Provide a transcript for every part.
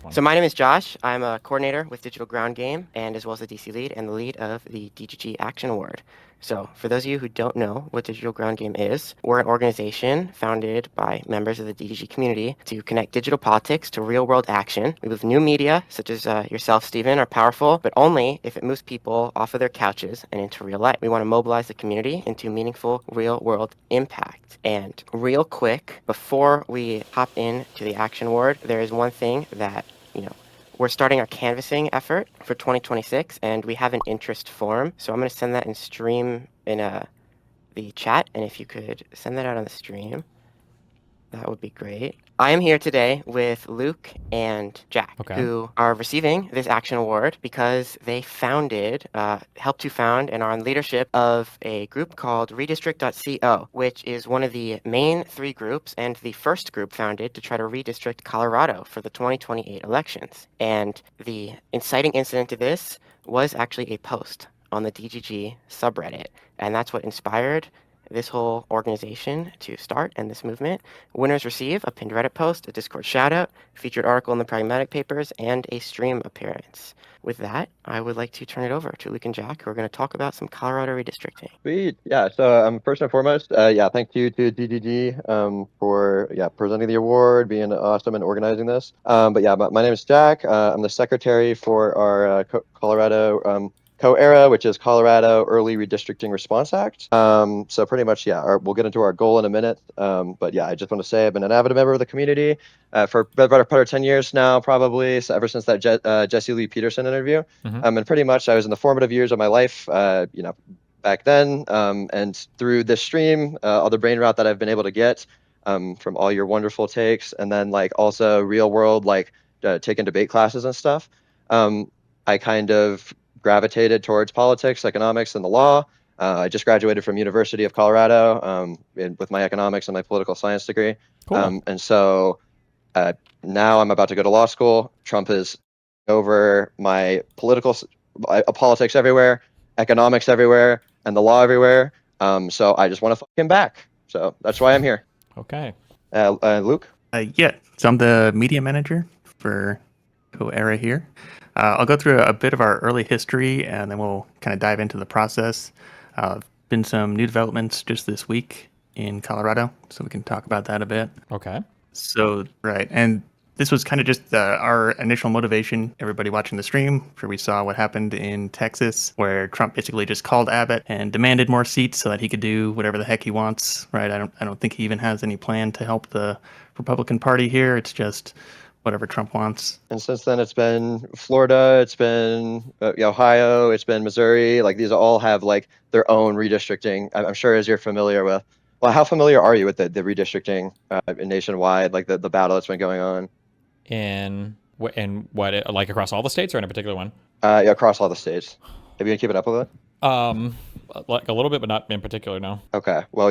one. So my name is Josh. I'm a coordinator with Digital Ground Game and as well as the DC lead and the lead of the DGG Action Award. So for those of you who don't know what Digital Ground Game is, we're an organization founded by members of the DGG community to connect digital politics to real-world action. We believe new media, such as yourself, Stephen, are powerful, but only if it moves people off of their couches and into real life. We want to mobilize the community into meaningful real-world impact. And real quick, before we hop into the Action Award, there is one thing that we're starting our canvassing effort for 2026, and we have an interest form. So I'm going to send that in stream in the chat, and if you could send that out on the stream, that would be great. I am here today with Luke and Jack, Okay. who are receiving this Action Award because they helped to found and are in leadership of a group called Redistrict.co, which is one of the main 3 groups and the first group founded to try to redistrict Colorado for the 2028 elections. And the inciting incident to this was actually a post on the DGG subreddit, and that's what inspired this whole organization to start and this movement. Winners receive a pinned Reddit post, a Discord shoutout, featured article in the Pragmatic Papers, and a stream appearance. With that, I would like to turn it over to Luke and Jack, who are going to talk about some Colorado redistricting. Sweet. Yeah. So first and foremost, thank you to DGG for presenting the award, being awesome and organizing this. But yeah, my name is Jack. I'm the secretary for our Colorado COERA, which is Colorado Early Redistricting Response Act. So pretty much, we'll get into our goal in a minute. But yeah, I just want to say I've been an avid member of the community for about part of 10 years now, probably, so ever since that Jesse Lee Peterson interview. And pretty much I was in the formative years of my life, back then, and through this stream, all the brain rot that I've been able to get from all your wonderful takes, and then also real world, taking debate classes and stuff, I kind of gravitated towards politics, economics, and the law. I just graduated from University of Colorado with my economics and my political science degree. Cool. And so now I'm about to go to law school. Trump is over my politics everywhere, economics everywhere, and the law everywhere. So I just want to fuck him back. So that's why I'm here. Okay. Luke? So I'm the media manager for COERA here. I'll go through a bit of our early history, and then we'll kind of dive into the process. Been some new developments just this week in Colorado, so we can talk about that a bit. Okay. So, right, and this was kind of just our initial motivation. Everybody watching the stream, I'm sure we saw what happened in Texas, where Trump basically just called Abbott and demanded more seats so that he could do whatever the heck he wants. Right? I don't think he even has any plan to help the Republican Party here. It's just whatever Trump wants. And since then, it's been Florida, it's been Ohio, it's been Missouri. These all have their own redistricting. I'm sure, as you're familiar with. Well, how familiar are you with the redistricting nationwide, the battle that's been going on? In what, across all the states or in a particular one? Across all the states. Have you been keeping up with it? A little bit, but not in particular, no. Okay. Well,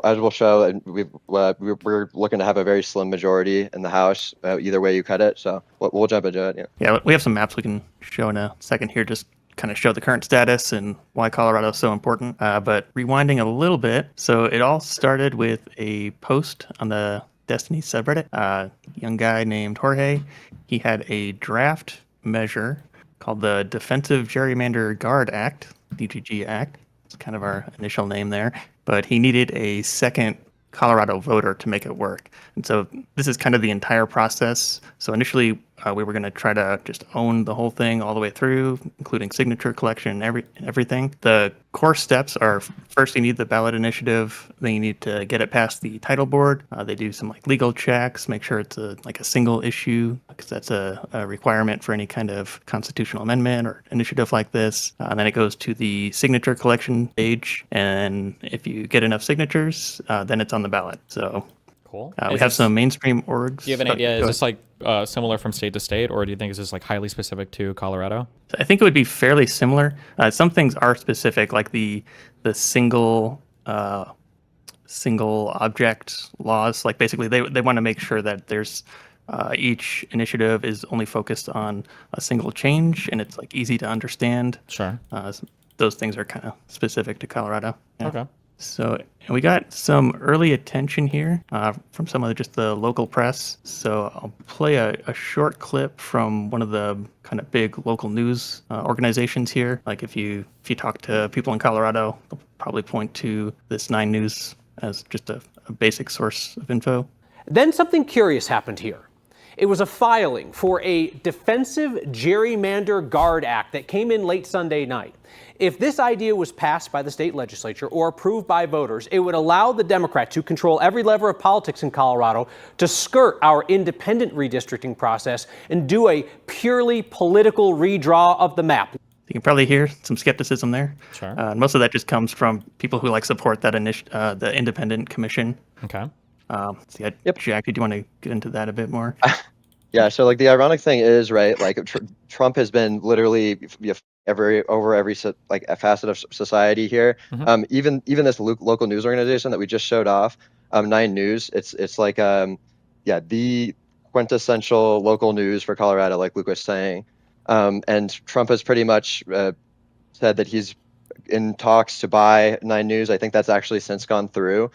as we'll show, and we're looking to have a very slim majority in the House, either way you cut it. So we'll jump into it. Yeah, we have some maps we can show in a second here, just kind of show the current status and why Colorado is so important. But rewinding a little bit, so it all started with a post on the Destiny subreddit. A young guy named Jorge, he had a draft measure called the Defensive Gerrymander Guard Act, DGG Act. It's kind of our initial name there. But he needed a second Colorado voter to make it work. And so this is kind of the entire process. So initially, we were going to try to just own the whole thing all the way through, including signature collection and everything. The core steps are, first you need the ballot initiative, then you need to get it past the title board. They do some legal checks, make sure it's a single issue, because that's a requirement for any kind of constitutional amendment or initiative like this. And then it goes to the signature collection stage, and if you get enough signatures, then it's on the ballot. So cool. We have some mainstream orgs. Do you have an idea? Is this similar from state to state, or do you think is this highly specific to Colorado? I think it would be fairly similar. Some things are specific, like the single object laws. Basically, they want to make sure that there's each initiative is only focused on a single change, and it's easy to understand. Sure. Those things are kind of specific to Colorado. Yeah. Okay. So and we got some early attention here from some of just the local press. So I'll play a short clip from one of the kind of big local news organizations here. Like if you talk to people in Colorado, they'll probably point to this 9 News as just a basic source of info. Then something curious happened here. It was a filing for a Defensive Gerrymander Guard Act that came in late Sunday night. If this idea was passed by the state legislature or approved by voters, it would allow the Democrats, who control every lever of politics in Colorado, to skirt our independent redistricting process and do a purely political redraw of the map. You can probably hear some skepticism there. Sure. Most of that just comes from people who support that the independent commission. Okay. Yep. Jack, do you want to get into that a bit more? Yeah, so like the ironic thing is, right, like Trump has been literally every like a facet of society here. Mhm. Even this local news organization that we just showed off, 9 News, it's like the quintessential local news for Colorado, like Luke was saying. And Trump has pretty much said that he's in talks to buy 9 News. I think that's actually since gone through.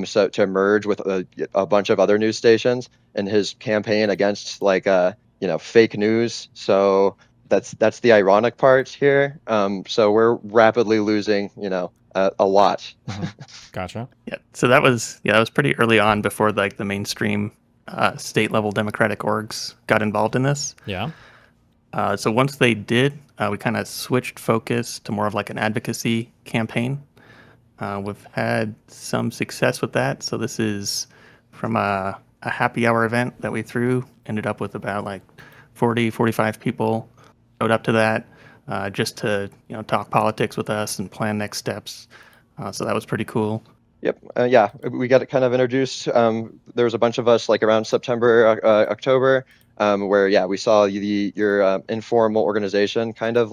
So to merge with a bunch of other news stations in his campaign against fake news. So that's the ironic part here. So we're rapidly losing a lot. Gotcha. Yeah. So that was pretty early on before the mainstream state level Democratic orgs got involved in this. Yeah. So once they did, we kind of switched focus to more of an advocacy campaign. We've had some success with that. So this is from a happy hour event that we threw. Ended up with about 40, 45 people showed up to that just to talk politics with us and plan next steps. So that was pretty cool. Yep. Yeah, we got it kind of introduced. There was a bunch of us around September, October, where we saw your informal organization kind of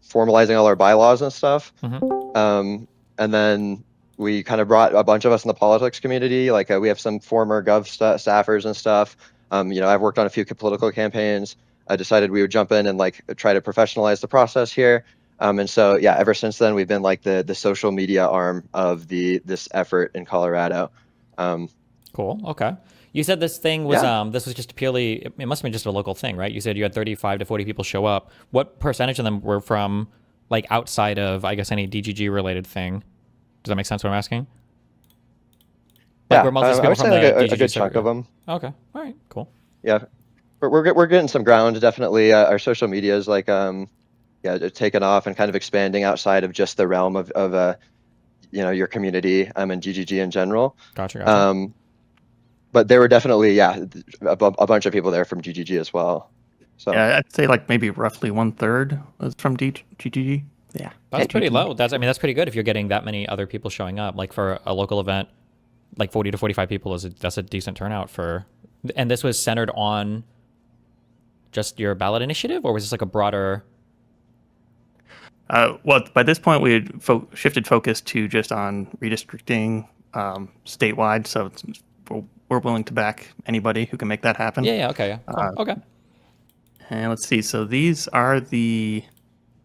formalizing all our bylaws and stuff. Mhm. And then we kind of brought a bunch of us in the politics community. We have some former Gov staffers and stuff. I've worked on a few political campaigns. I decided we would jump in and try to professionalize the process here. And so, ever since then, we've been the social media arm of this effort in Colorado. Cool. Okay. You said this thing was this was just purely, it must have been just a local thing, right? You said you had 35 to 40 people show up. What percentage of them were from outside of, I guess, any DGG related thing? Does that make sense what I'm asking? Yeah, were most of these I people would from say the a DGG good chunk circuit? of them. Okay. All right. Cool. Yeah, we're getting some ground, definitely. Our social media is taken off and kind of expanding outside of just the realm of your community and GGG in general. Gotcha. But there were definitely a bunch of people there from GGG as well. So Yeah, I'd say maybe roughly 1/3 was from GGG. Yeah, That's pretty low. That's pretty good if you're getting that many other people showing up. For a local event, 40 to 45 people that's a decent turnout for. And this was centered on just your ballot initiative, or was this a broader? Well, by this point we had shifted focus to just on redistricting statewide. So we're willing to back anybody who can make that happen. Yeah. Okay. Yeah. Cool. Okay. And let's see. So these are the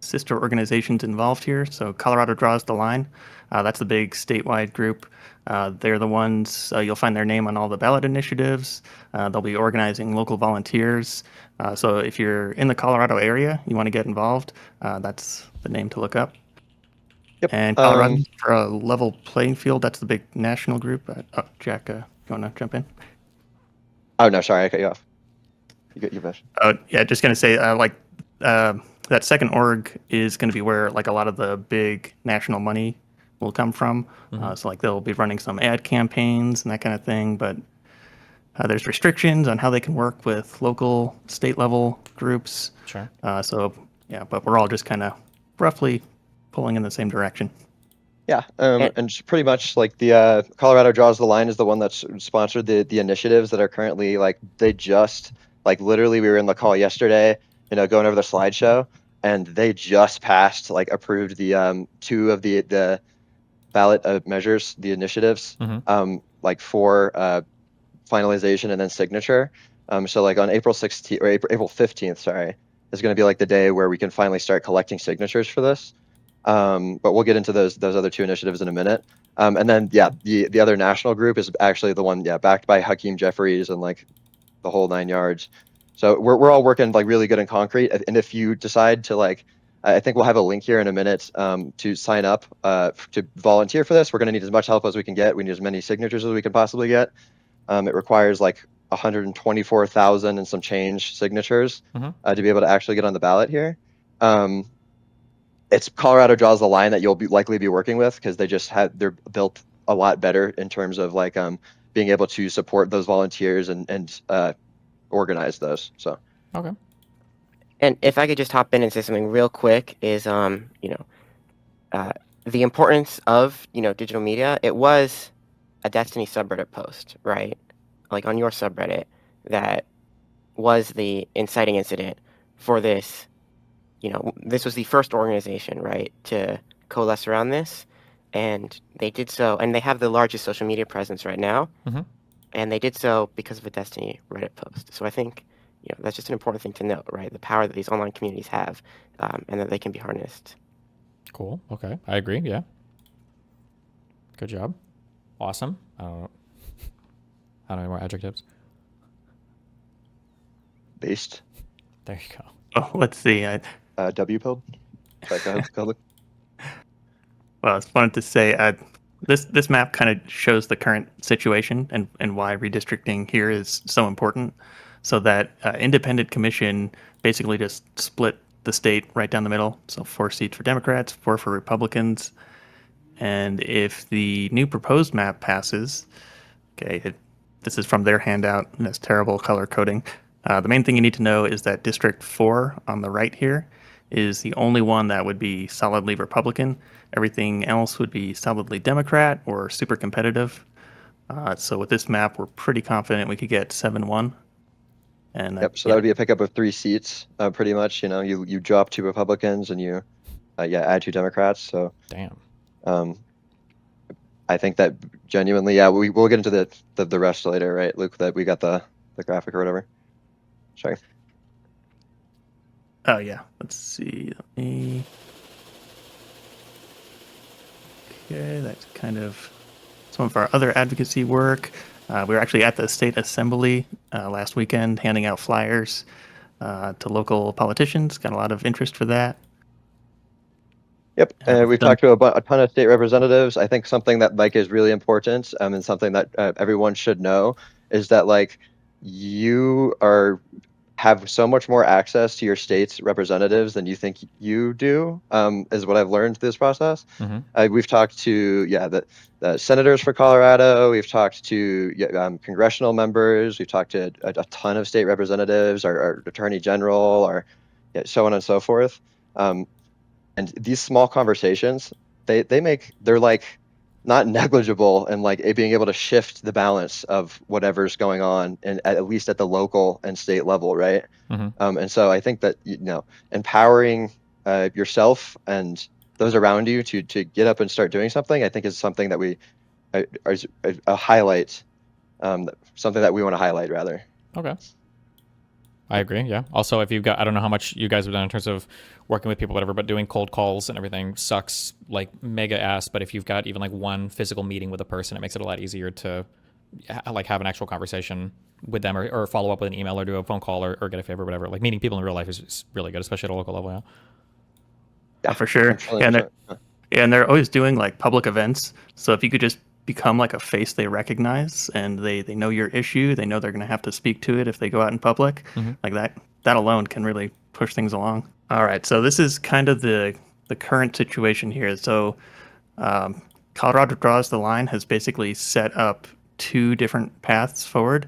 sister organizations involved here. So Colorado Draws the Line. That's the big statewide group. They're the ones, you'll find their name on all the ballot initiatives. They'll be organizing local volunteers. So if you're in the Colorado area, you want to get involved, that's the name to look up. Yep. And Colorado for a level playing field, that's the big national group. Jack, you want to jump in? Oh, no, sorry, I cut you off. You get your best. Yeah, just going to say, that second org is going to be where a lot of the big national money will come from. So they'll be running some ad campaigns and that kind of thing, but there's restrictions on how they can work with local, state level groups. Sure. But we're all just kind of roughly pulling in the same direction. Yeah, and just pretty much the Colorado Draws the Line is the one that's sponsored the initiatives that are currently they just literally we were in the call yesterday, going over the slideshow, and they just passed approved the 2 of the ballot measures, the initiatives, for finalization and then signature. So on April 16th or April 15th, sorry, is going to be the day where we can finally start collecting signatures for this. But we'll get into those other two initiatives in a minute. And then the other national group is actually the one backed by Hakeem Jeffries and like the whole 9 yards. So we're all working like really good and concrete. And if you decide to like, I think we'll have a link here in a minute to sign up to volunteer for this. We're going to need as much help as we can get. We need as many signatures as we can possibly get. It requires like 124,000 and some change signatures to be able to actually get on the ballot here. It's Colorado draws the line that you'll likely be working with because they're built a lot better in terms of like being able to support those volunteers and organize those. So Okay. And if I could just hop in and say something real quick is, the importance of, digital media. It was a Destiny subreddit post, right? Like on your subreddit that was the inciting incident for this. This was the first organization, right, to coalesce around this. And they did so, and they have the largest social media presence right now. And they did so because of a Destiny Reddit post. So I think, that's just an important thing to note, right? The power that these online communities have, and that they can be harnessed. Cool. Okay. I agree. Yeah. Good job. Awesome. I don't know any more adjectives. based There you go. Oh, let's see. WPILD. Well, I just wanted to say this map kind of shows the current situation and why redistricting here is so important. So that independent commission basically just split the state right down the middle. So 4 seats for Democrats, 4 for Republicans. And if the new proposed map passes, this is from their handout and it's terrible color coding. The main thing you need to know is that District 4 on the right here is the only one that would be solidly Republican. Everything else would be solidly Democrat or super competitive. So with this map, we're pretty confident we could get 7-1. And Yep. So that would be a pickup of 3 seats, pretty much. You drop 2 Republicans and you, add 2 Democrats. So Damn. I think that genuinely, we'll get into the rest later, right, Luke? That we got the graphic or whatever. Sorry. Oh yeah. Let's see. Okay, that's kind of some of our other advocacy work. We were actually at the state assembly last weekend handing out flyers to local politicians. Got a lot of interest for that. Yep. We've talked to a ton of state representatives. I think something that is really important and something that everyone should know is that you have so much more access to your state's representatives than you think you do, is what I've learned through this process. We've talked to the senators for Colorado. We've talked to congressional members. We've talked to a ton of state representatives, our attorney general, so on and so forth. And these small conversations, they're not negligible and being able to shift the balance of whatever's going on, and at least at the local and state level, right? And so I think that empowering yourself and those around you to get up and start doing something, I think is something that we a highlight, something that we want to highlight rather. Okay. I agree. Yeah. Also, if you've got, I don't know how much you guys have done in terms of working with people, whatever, but doing cold calls and everything sucks mega ass. But if you've got even one physical meeting with a person, it makes it a lot easier to have an actual conversation with them or follow up with an email or do a phone call or get a favor, whatever. Meeting people in real life is really good, especially at a local level. Yeah, for sure. And they're always doing public events. So if you could just become a face they recognize and they know your issue, they know they're going to have to speak to it if they go out in public, that alone can really push things along. All right, so this is kind of the current situation here. So Colorado Draws the Line has basically set up 2 different paths forward,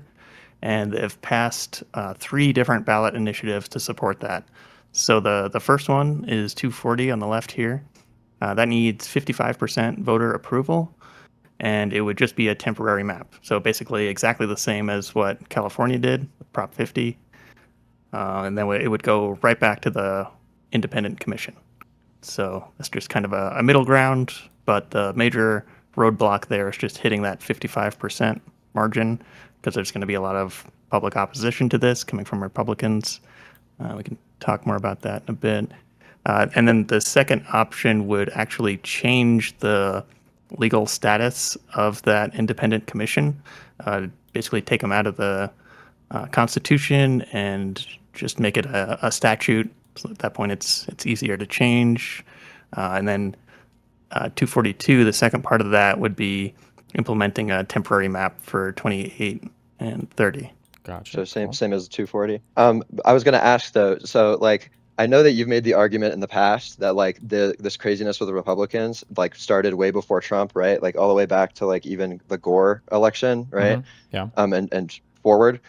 and they've passed 3 different ballot initiatives to support that. So the first one is 240 on the left here. That needs 55% voter approval, and it would just be a temporary map. So basically exactly the same as what California did with Prop 50. And then it would go right back to the independent commission. So it's just kind of a middle ground, but the major roadblock there is just hitting that 55% margin, because there's going to be a lot of public opposition to this coming from Republicans. We can talk more about that in a bit. And then the second option would actually change the legal status of that independent commission, basically take them out of the Constitution and just make it a statute. So at that point, it's easier to change. And then 242, the second part of that would be implementing a temporary map for 28 and 30. Gotcha. So same Cool. same as 240. I was gonna ask though. So like, I know that you've made the argument in the past that like this craziness with the Republicans like started way before Trump, right? Like all the way back to like even the Gore election, right? Yeah. And forward.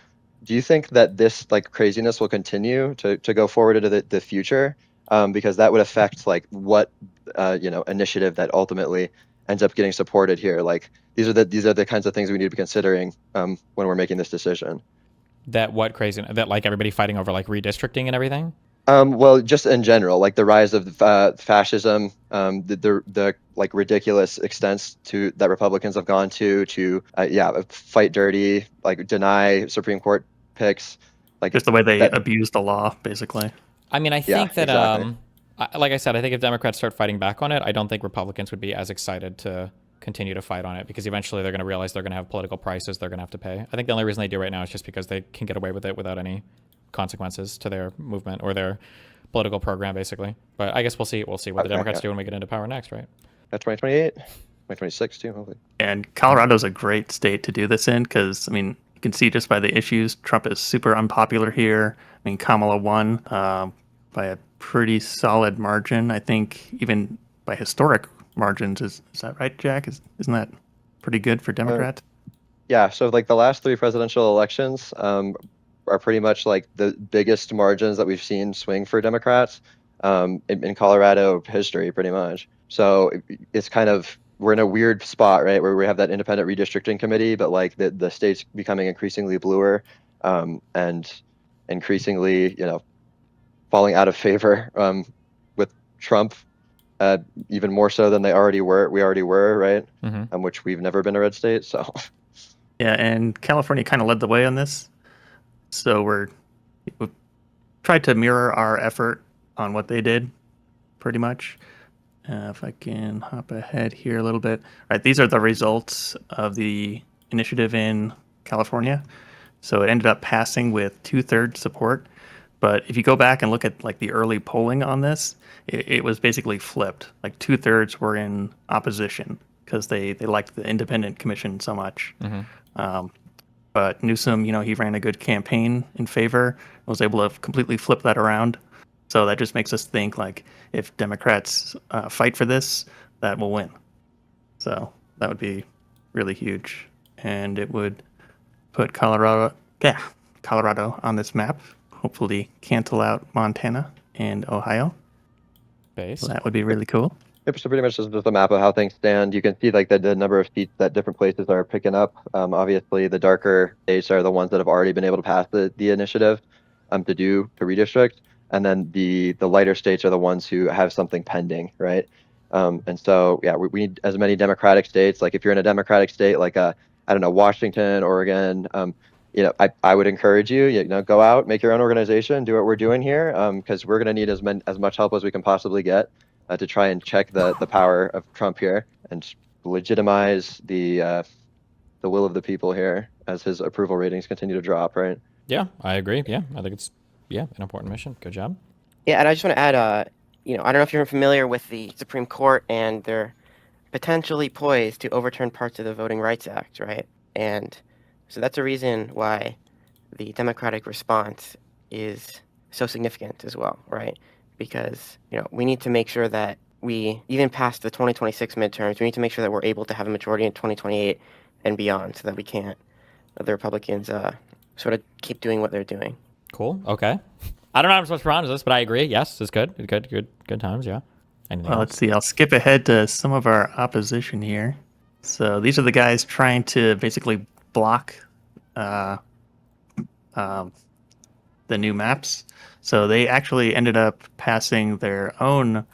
Do you think that this like craziness will continue to go forward into the future? Because that would affect like what initiative that ultimately ends up getting supported here. Like these are the kinds of things we need to be considering when we're making this decision. That what crazy? That like everybody fighting over like redistricting and everything? Well, just in general, like the rise of fascism, the like ridiculous extents to that Republicans have gone to fight dirty, like deny Supreme Court picks, like Just the way they abuse the law, basically. I mean, I think that exactly. like I said, I think if Democrats start fighting back on it, I don't think Republicans would be as excited to continue to fight on it because eventually they're going to realize they're going to have political prices they're going to have to pay. I think the only reason they do right now is just because they can get away with it without any consequences to their movement or their political program, basically. But I guess we'll see. We'll see what the Democrats do when we get into power next, right? 2028, 2026 too, hopefully. And Colorado's a great state to do this in because, I mean, you can see just by the issues, Trump is super unpopular here. I mean, Kamala won by a pretty solid margin. I think even by historic margins. Is that right, Jack? Isn't that pretty good for Democrats? Yeah, so like the last three presidential elections are pretty much like the biggest margins that we've seen swing for Democrats in Colorado history, pretty much. So it's kind of, we're in a weird spot, right, where we have that independent redistricting committee, but like the state's becoming increasingly bluer and increasingly, falling out of favor with Trump, even more so than we already were, right? Mm-hmm. Which we've never been a red state, so. Yeah, and California kind of led the way on this. So we've tried to mirror our effort on what they did, pretty much. If I can hop ahead here a little bit. All right, these are the results of the initiative in California. So it ended up passing with 2/3 support. But if you go back and look at like the early polling on this, it was basically flipped. Like 2/3 were in opposition because they liked the independent commission so much. Mm-hmm. But Newsom, he ran a good campaign in favor, was able to completely flip that around. So that just makes us think like if Democrats fight for this, that will win. So that would be really huge. And it would put Colorado on this map, hopefully cancel out Montana and Ohio. Base. So that would be really cool. Yep, so pretty much just a map of how things stand. You can see like the number of seats that different places are picking up. Obviously, the darker states are the ones that have already been able to pass the initiative to redistrict, and then the lighter states are the ones who have something pending, right? And so yeah, we need as many Democratic states. Like if you're in a Democratic state, like I don't know, Washington, Oregon. I would encourage you, go out, make your own organization, do what we're doing here, because we're going to need as much help as we can possibly get to try and check the power of Trump here and legitimize the will of the people here as his approval ratings continue to drop, right? Yeah, I agree. Yeah, I think it's an important mission. Good job. Yeah, and I just want to add, I don't know if you're familiar with the Supreme Court, and they're potentially poised to overturn parts of the Voting Rights Act, right? And so that's a reason why the Democratic response is so significant as well, right? Because, we need to make sure that we, even past the 2026 midterms, we need to make sure that we're able to have a majority in 2028 and beyond so that we can't, the Republicans sort of keep doing what they're doing. Cool. Okay. I don't know how much around this, but I agree. Yes, it's good. Good times. Yeah. Anything else? Let's see. I'll skip ahead to some of our opposition here. So these are the guys trying to basically block the new maps. So they actually ended up passing their own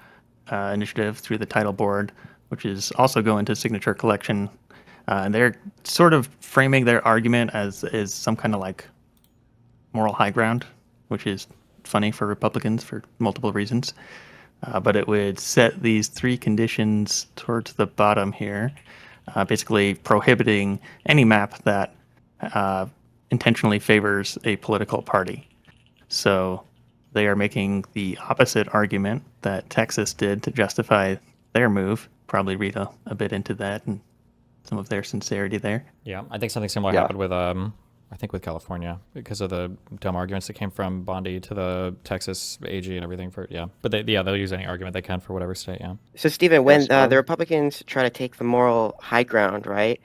initiative through the title board, which is also going to signature collection. And they're sort of framing their argument as some kind of like moral high ground, which is funny for Republicans for multiple reasons. but it would set these 3 conditions towards the bottom here, basically prohibiting any map that intentionally favors a political party. So they are making the opposite argument that Texas did to justify their move. Probably read a bit into that and some of their sincerity there. Yeah, I think something similar Yeah. happened with I think with California because of the dumb arguments that came from Bondi to the Texas AG and everything for But they'll use any argument they can for whatever state. Yeah. So, Stephen, when Yes, the Republicans try to take the moral high ground, right?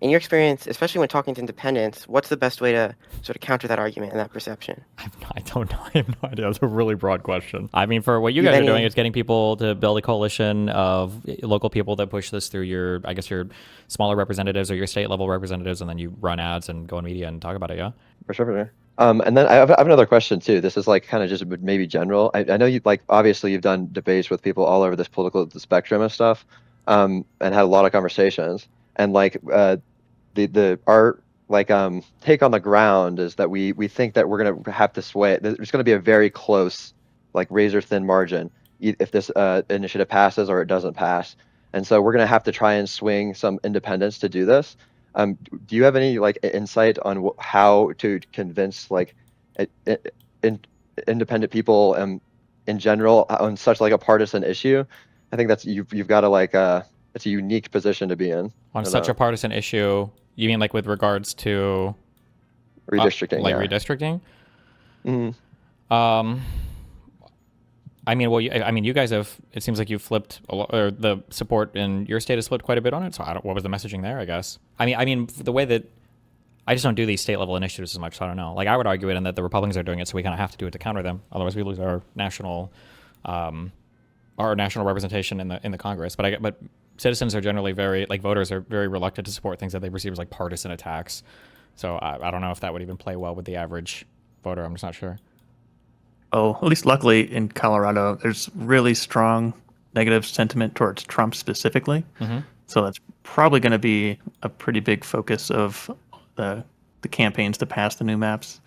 In your experience, especially when talking to independents, what's the best way to sort of counter that argument and that perception? I don't know. I have no idea. That's a really broad question. I mean, for what you Do you guys have are doing, any- it's getting people to build a coalition of local people that push this through your smaller representatives or your state level representatives, and then you run ads and go in media and talk about it. Yeah. For sure, for sure. And then I have another question too. This is like kind of just maybe general. I know you like obviously you've done debates with people all over this political spectrum and stuff, and had a lot of conversations. And like our like take on the ground is that we think that we're gonna have to sway. There's gonna be a very close, like razor thin margin if this initiative passes or it doesn't pass. And so we're gonna have to try and swing some independents to do this. Do you have any like insight on how to convince like independent people in general on such like a partisan issue? I think that's you've got to like it's a unique position to be in On such a partisan issue, you mean like with regards to redistricting, like yeah. redistricting? Mhm. I mean, well, you guys have. It seems like you've flipped a lot, or the support in your state has flipped quite a bit on it. So, what was the messaging there? I guess. I mean, the way that I just don't do these state level initiatives as much. So I don't know. Like, I would argue it, and that the Republicans are doing it, so we kind of have to do it to counter them. Otherwise, we lose our national representation in the Congress. But citizens are generally voters are very reluctant to support things that they perceive as like partisan attacks. So I don't know if that would even play well with the average voter. I'm just not sure. Oh, at least luckily in Colorado, there's really strong negative sentiment towards Trump specifically. Mm-hmm. So that's probably going to be a pretty big focus of the campaigns to pass the new maps.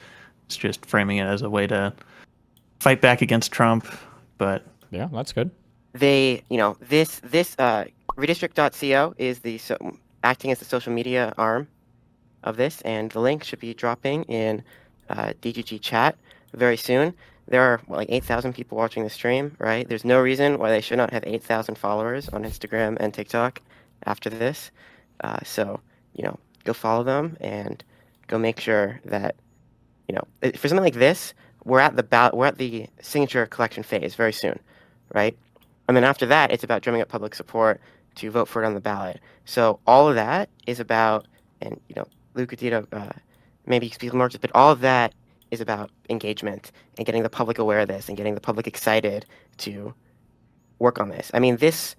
It's just framing it as a way to fight back against Trump. But Yeah, that's good. They, this redistrict.co is acting as the social media arm of this, and the link should be dropping in DGG chat very soon. There are like 8,000 people watching the stream, right? There's no reason why they should not have 8,000 followers on Instagram and TikTok after this. So, go follow them and go make sure that, for something like this, we're at the signature collection phase very soon, right? And then after that, it's about drumming up public support to vote for it on the ballot. So all of that is about, and Luke Adito, maybe you can speak more, but all of that is about engagement and getting the public aware of this and getting the public excited to work on this. I mean, this,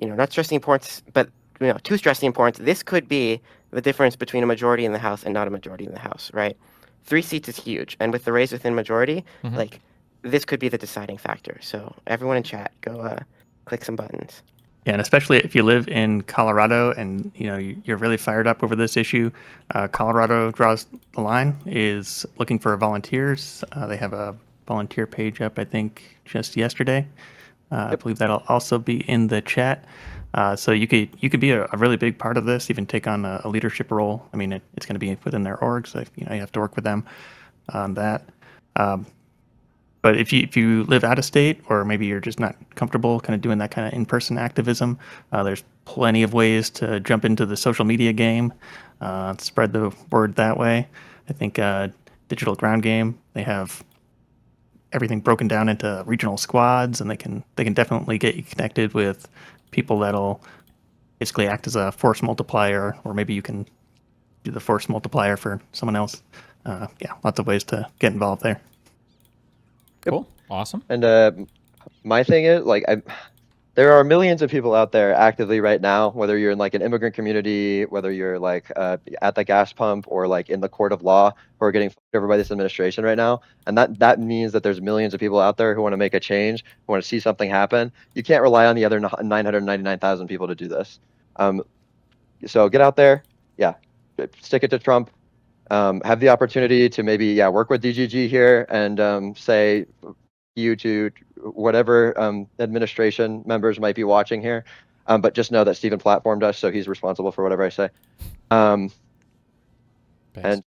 not stressing the importance, but to stress the importance, this could be the difference between a majority in the House and not a majority in the House, right? 3 seats is huge, and with the raise within majority, Mhm. this could be the deciding factor. So everyone in chat, go click some buttons. yeah, and especially if you live in Colorado and you're really fired up over this issue, Colorado Draws the Line is looking for volunteers. They have a volunteer page up, I think, just yesterday. I believe that'll also be in the chat. So you could be a really big part of this, even take on a leadership role. I mean, it's going to be within their org, so you have to work with them on that. But if you live out of state, or maybe you're just not comfortable kind of doing that kind of in-person activism, there's plenty of ways to jump into the social media game, spread the word that way. I think Digital Ground Game, they have everything broken down into regional squads, and they can definitely get you connected with people that'll basically act as a force multiplier, or maybe you can do the force multiplier for someone else. Yeah, lots of ways to get involved there. Cool. Awesome. And my thing is like there are millions of people out there actively right now, whether you're in like an immigrant community, whether you're like at the gas pump or like in the court of law, who are getting fucked over by this administration right now. And that means that there's millions of people out there who want to make a change, who want to see something happen. You can't rely on the other 999,000 people to do this. So get out there, stick it to Trump. Have the opportunity to maybe work with DGG here and say you to whatever administration members might be watching here. But just know that Stephen platformed us, so he's responsible for whatever I say. Based. And